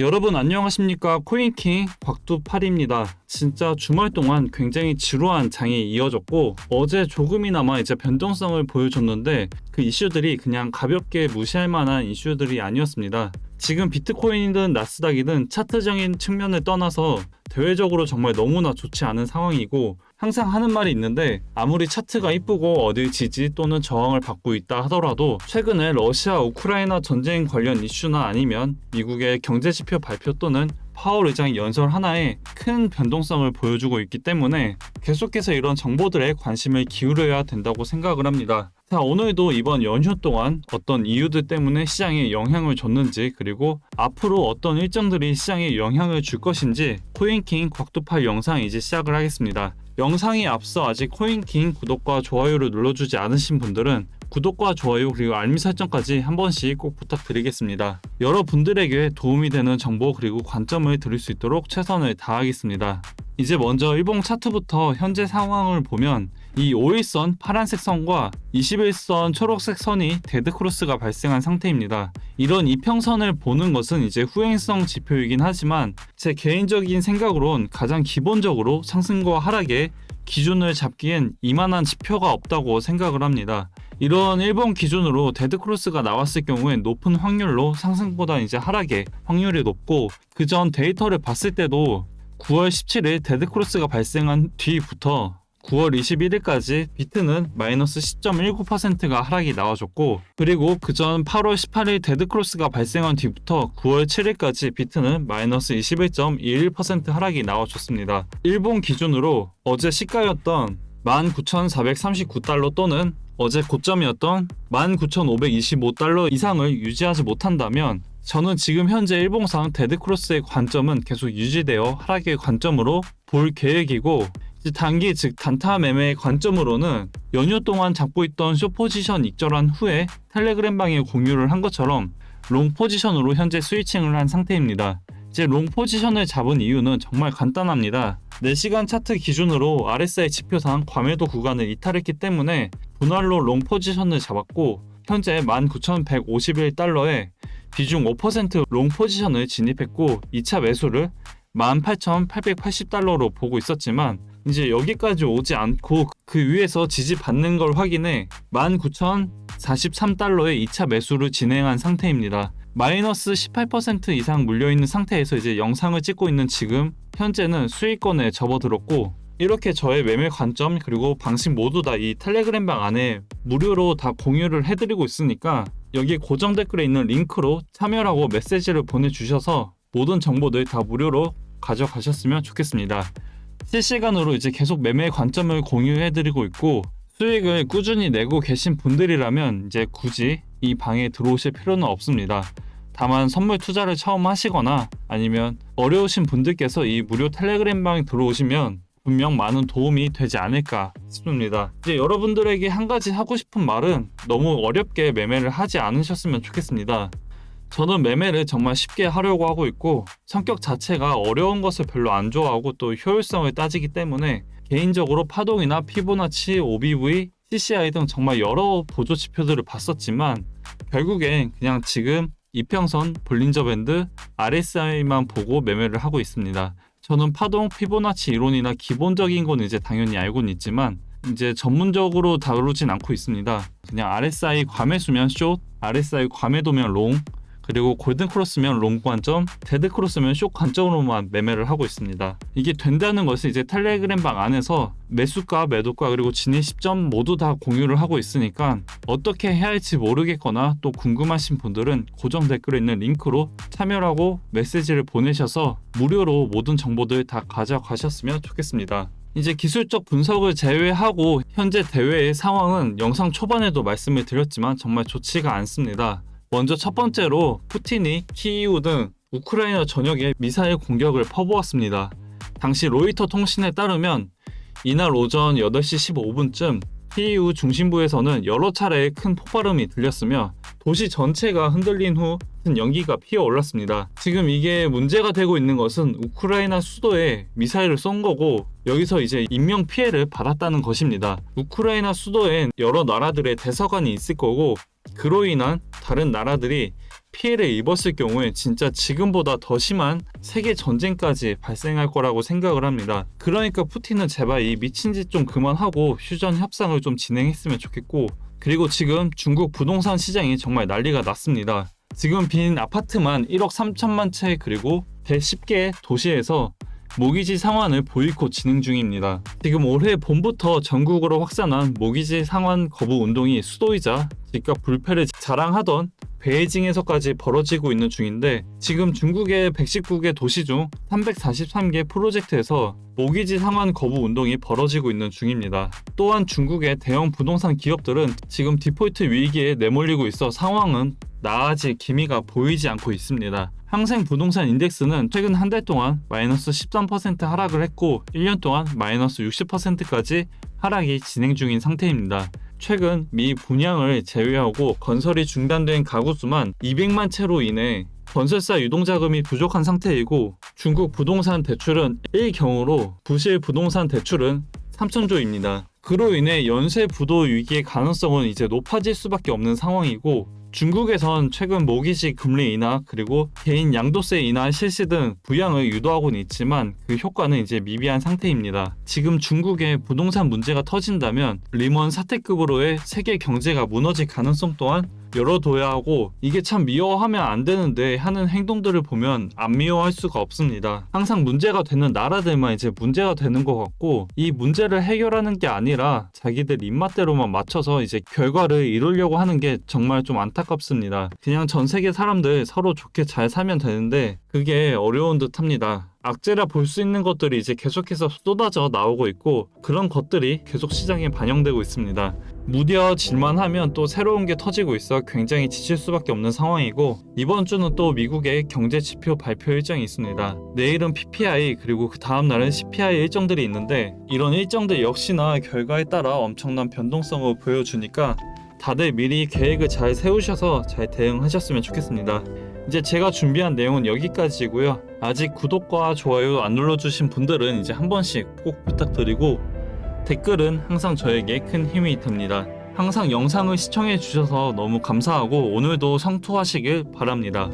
여러분 안녕하십니까? 코인킹 곽두팔입니다. 진짜 주말 동안 굉장히 지루한 장이 이어졌고 어제 조금이나마 이제 변동성을 보여줬는데 그 이슈들이 그냥 가볍게 무시할 만한 이슈들이 아니었습니다. 지금 비트코인이든 나스닥이든 차트적인 측면을 떠나서 대외적으로 정말 너무나 좋지 않은 상황이고, 항상 하는 말이 있는데 아무리 차트가 이쁘고 어딜 지지 또는 저항을 받고 있다 하더라도 최근에 러시아 우크라이나 전쟁 관련 이슈나 아니면 미국의 경제지표 발표 또는 파월 의장 연설 하나에 큰 변동성을 보여주고 있기 때문에 계속해서 이런 정보들에 관심을 기울여야 된다고 생각을 합니다. 자, 오늘도 이번 연휴 동안 어떤 이유들 때문에 시장에 영향을 줬는지, 그리고 앞으로 어떤 일정들이 시장에 영향을 줄 것인지 코인킹 곽두팔 영상 이제 시작을 하겠습니다. 영상에 앞서 아직 코인킹 구독과 좋아요를 눌러주지 않으신 분들은 구독과 좋아요 그리고 알림 설정까지 한 번씩 꼭 부탁드리겠습니다. 여러분들에게 도움이 되는 정보 그리고 관점을 드릴 수 있도록 최선을 다하겠습니다. 이제 먼저 일봉 차트부터 현재 상황을 보면 이 5일선 파란색 선과 21선 초록색 선이 데드크로스가 발생한 상태입니다. 이런 이평선을 보는 것은 이제 후행성 지표이긴 하지만 제 개인적인 생각으론 가장 기본적으로 상승과 하락의 기준을 잡기엔 이만한 지표가 없다고 생각을 합니다. 이런 일본 기준으로 데드크로스가 나왔을 경우엔 높은 확률로 상승보다 이제 하락의 확률이 높고, 그 전 데이터를 봤을 때도 9월 17일 데드크로스가 발생한 뒤부터 9월 21일까지 비트는 마이너스 10.19%가 하락이 나와줬고, 그리고 그전 8월 18일 데드크로스가 발생한 뒤부터 9월 7일까지 비트는 마이너스 21.21% 하락이 나와줬습니다. 일본 기준으로 어제 시가였던 19,439달러 또는 어제 고점이었던 19,525달러 이상을 유지하지 못한다면 저는 지금 현재 일봉상 데드크로스의 관점은 계속 유지되어 하락의 관점으로 볼 계획이고, 단기 즉 단타 매매의 관점으로는 연휴 동안 잡고 있던 숏 포지션 익절한 후에 텔레그램방에 공유를 한 것처럼 롱 포지션으로 현재 스위칭을 한 상태입니다. 이제 롱 포지션을 잡은 이유는 정말 간단합니다. 4시간 차트 기준으로 RSI 지표상 과매도 구간을 이탈했기 때문에 분할로 롱 포지션을 잡았고, 현재 19,151달러에 비중 5% 포지션을 진입했고 2차 매수를 18,880달러로 보고 있었지만 이제 여기까지 오지 않고 그 위에서 지지받는 걸 확인해 19,043달러에 2차 매수를 진행한 상태입니다. 마이너스 18% 이상 물려있는 상태에서 이제 영상을 찍고 있는 지금 현재는 수익권에 접어들었고, 이렇게 저의 매매 관점 그리고 방식 모두 다 이 텔레그램방 안에 무료로 다 공유를 해드리고 있으니까 여기 고정 댓글에 있는 링크로 참여하고 메시지를 보내주셔서 모든 정보들 다 무료로 가져가셨으면 좋겠습니다. 실시간으로 이제 계속 매매 관점을 공유해드리고 있고, 수익을 꾸준히 내고 계신 분들이라면 이제 굳이 이 방에 들어오실 필요는 없습니다. 다만 선물 투자를 처음 하시거나 아니면 어려우신 분들께서 이 무료 텔레그램방에 들어오시면 분명 많은 도움이 되지 않을까 싶습니다. 이제 여러분들에게 한 가지 하고 싶은 말은 너무 어렵게 매매를 하지 않으셨으면 좋겠습니다. 저는 매매를 정말 쉽게 하려고 하고 있고, 성격 자체가 어려운 것을 별로 안 좋아하고 또 효율성을 따지기 때문에 개인적으로 파동이나 피보나치, OBV, CCI 등 정말 여러 보조 지표들을 봤었지만 결국엔 그냥 지금 이평선, 볼린저 밴드, RSI만 보고 매매를 하고 있습니다. 저는 파동, 피보나치 이론이나 기본적인 건 이제 당연히 알고는 있지만 이제 전문적으로 다루진 않고 있습니다. 그냥 RSI 과매수면 숏, RSI 과매도면 롱, 그리고 골든크로스면 롱 관점, 데드크로스면 숏 관점으로만 매매를 하고 있습니다. 이게 된다는 것을 이제 텔레그램방 안에서 매수가, 매도가 그리고 진입 시점 모두 다 공유를 하고 있으니까 어떻게 해야 할지 모르겠거나 또 궁금하신 분들은 고정 댓글에 있는 링크로 참여하고 메시지를 보내셔서 무료로 모든 정보들 다 가져가셨으면 좋겠습니다. 이제 기술적 분석을 제외하고 현재 대회의 상황은 영상 초반에도 말씀을 드렸지만 정말 좋지가 않습니다. 먼저 첫 번째로 푸틴이 키이우 등 우크라이나 전역에 미사일 공격을 퍼부었습니다. 당시 로이터 통신에 따르면 이날 오전 8시 15분쯤 키이우 중심부에서는 여러 차례의 큰 폭발음이 들렸으며 도시 전체가 흔들린 후 연기가 피어올랐습니다. 지금 이게 문제가 되고 있는 것은 우크라이나 수도에 미사일을 쏜 거고 여기서 이제 인명 피해를 받았다는 것입니다. 우크라이나 수도엔 여러 나라들의 대사관이 있을 거고 그로 인한 다른 나라들이 피해를 입었을 경우에 진짜 지금보다 더 심한 세계 전쟁까지 발생할 거라고 생각을 합니다. 그러니까 푸틴은 제발 이 미친 짓 좀 그만하고 휴전 협상을 좀 진행했으면 좋겠고, 그리고 지금 중국 부동산 시장이 정말 난리가 났습니다. 지금 빈 아파트만 1억 3천만 채, 그리고 110개 도시에서 모기지 상환을 보이콧 진행 중입니다. 지금 올해 봄부터 전국으로 확산한 모기지 상환 거부 운동이 수도이자 집값 불패를 자랑하던 베이징에서까지 벌어지고 있는 중인데, 지금 중국의 119개 도시 중 343개 프로젝트에서 모기지 상환 거부 운동이 벌어지고 있는 중입니다. 또한 중국의 대형 부동산 기업들은 지금 디폴트 위기에 내몰리고 있어 상황은 나아질 기미가 보이지 않고 있습니다. 항생 부동산 인덱스는 최근 한 달 동안 마이너스 13% 하락을 했고 1년 동안 마이너스 60%까지 하락이 진행 중인 상태입니다. 최근 미 분양을 제외하고 건설이 중단된 가구 수만 200만 채로 인해 건설사 유동자금이 부족한 상태이고, 중국 부동산 대출은 1경으로 부실 부동산 대출은 3천조입니다. 그로 인해 연쇄 부도 위기의 가능성은 이제 높아질 수밖에 없는 상황이고, 중국에선 최근 모기지 금리 인하 그리고 개인 양도세 인하 실시 등 부양을 유도하고는 있지만 그 효과는 이제 미비한 상태입니다. 지금 중국의 부동산 문제가 터진다면 리먼 사태급으로의 세계 경제가 무너질 가능성 또한 열어둬야 하고, 이게 참 미워하면 안 되는데 하는 행동들을 보면 안 미워할 수가 없습니다. 항상 문제가 되는 나라들만 이제 문제가 되는 것 같고, 이 문제를 해결하는 게 아니라 자기들 입맛대로만 맞춰서 이제 결과를 이루려고 하는 게 정말 좀 안타깝습니다. 그냥 전 세계 사람들 서로 좋게 잘 살면 되는데 그게 어려운 듯 합니다. 악재라 볼 수 있는 것들이 이제 계속해서 쏟아져 나오고 있고, 그런 것들이 계속 시장에 반영되고 있습니다. 무뎌질만 하면 또 새로운 게 터지고 있어 굉장히 지칠 수밖에 없는 상황이고, 이번 주는 또 미국의 경제 지표 발표 일정이 있습니다. 내일은 PPI 그리고 그 다음 날은 CPI 일정들이 있는데, 이런 일정들 역시나 결과에 따라 엄청난 변동성을 보여주니까 다들 미리 계획을 잘 세우셔서 잘 대응하셨으면 좋겠습니다. 이제 제가 준비한 내용은 여기까지고요. 아직 구독과 좋아요 안 눌러주신 분들은 이제 한 번씩 꼭 부탁드리고, 댓글은 항상 저에게 큰 힘이 됩니다. 항상 영상을 시청해 주셔서 너무 감사하고 오늘도 성투하시길 바랍니다.